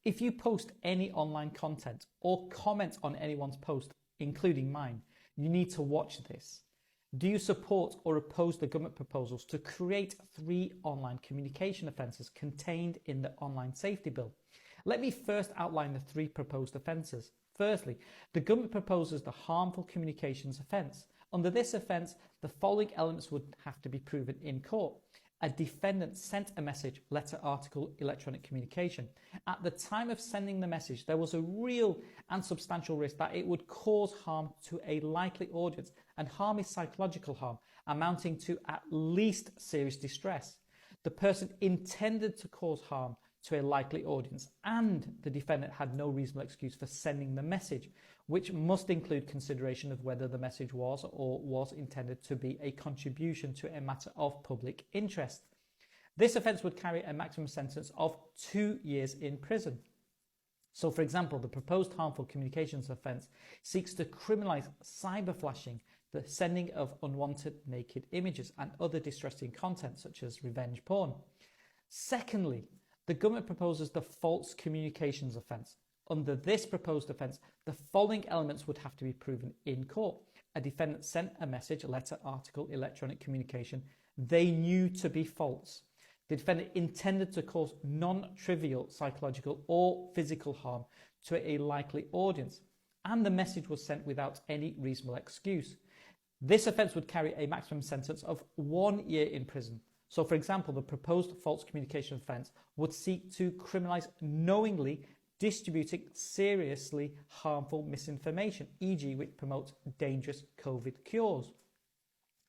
If you post any online content or comment on anyone's post, including mine, you need to watch this. Do you support or oppose the government proposals to create 3 online communication offences contained in the Online Safety Bill? Let me first outline the 3 proposed offences. Firstly, the government proposes the harmful communications offence. Under this offence, the following elements would have to be proven in court. A defendant sent a message, letter, article, electronic communication. At the time of sending the message, there was a real and substantial risk that it would cause harm to a likely audience, and harm is psychological harm, amounting to at least serious distress. The person intended to cause harm to a likely audience, and the defendant had no reasonable excuse for sending the message, which must include consideration of whether the message was or was intended to be a contribution to a matter of public interest. This offence would carry a maximum sentence of 2 years in prison. So, for example, the proposed harmful communications offence seeks to criminalise cyber flashing, the sending of unwanted naked images and other distressing content such as revenge porn. Secondly, the government proposes the false communications offence. Under this proposed offence, the following elements would have to be proven in court. A defendant sent a message, letter, article, electronic communication they knew to be false. The defendant intended to cause non-trivial psychological or physical harm to a likely audience, and the message was sent without any reasonable excuse. This offence would carry a maximum sentence of 1 year in prison. So, for example, the proposed false communication offence would seek to criminalise knowingly distributing seriously harmful misinformation, e.g. which promotes dangerous COVID cures.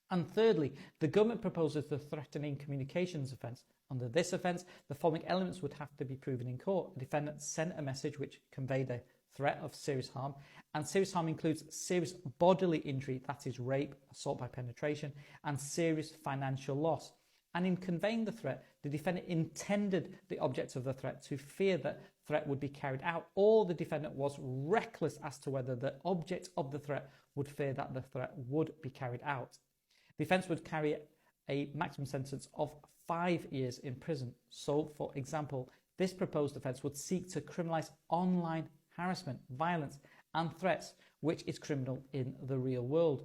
And thirdly, the government proposes the threatening communications offence. Under this offence, the following elements would have to be proven in court. A defendant sent a message which conveyed a threat of serious harm, and serious harm includes serious bodily injury, that is rape, assault by penetration, and serious financial loss. And in conveying the threat, the defendant intended the object of the threat to fear that threat would be carried out, or the defendant was reckless as to whether the object of the threat would fear that the threat would be carried out. The offence would carry a maximum sentence of 5 years in prison. So, for example, this proposed offence would seek to criminalise online harassment, violence and threats, which is criminal in the real world.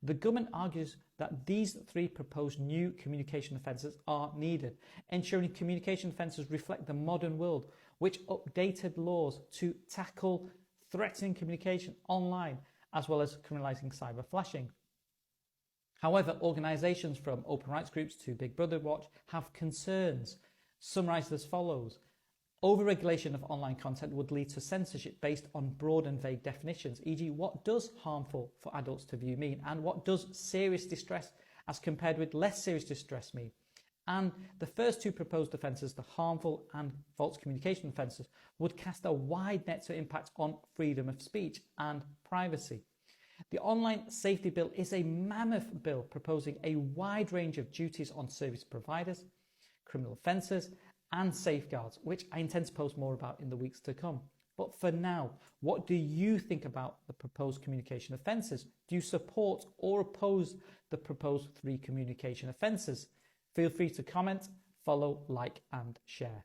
The government argues that these 3 proposed new communication offences are needed, ensuring communication offences reflect the modern world, which updated laws to tackle threatening communication online, as well as criminalising cyber flashing. However, organisations from open rights groups to Big Brother Watch have concerns, summarised as follows. Overregulation of online content would lead to censorship based on broad and vague definitions, e.g. what does harmful for adults to view mean, and what does serious distress as compared with less serious distress mean. And the first 2 proposed offences, the harmful and false communication offences, would cast a wide net to impact on freedom of speech and privacy. The Online Safety Bill is a mammoth bill proposing a wide range of duties on service providers, criminal offences and safeguards, which I intend to post more about in the weeks to come. But for now, what do you think about the proposed communication offences? Do you support or oppose the proposed 3 communication offences? Feel free to comment, follow, like and share.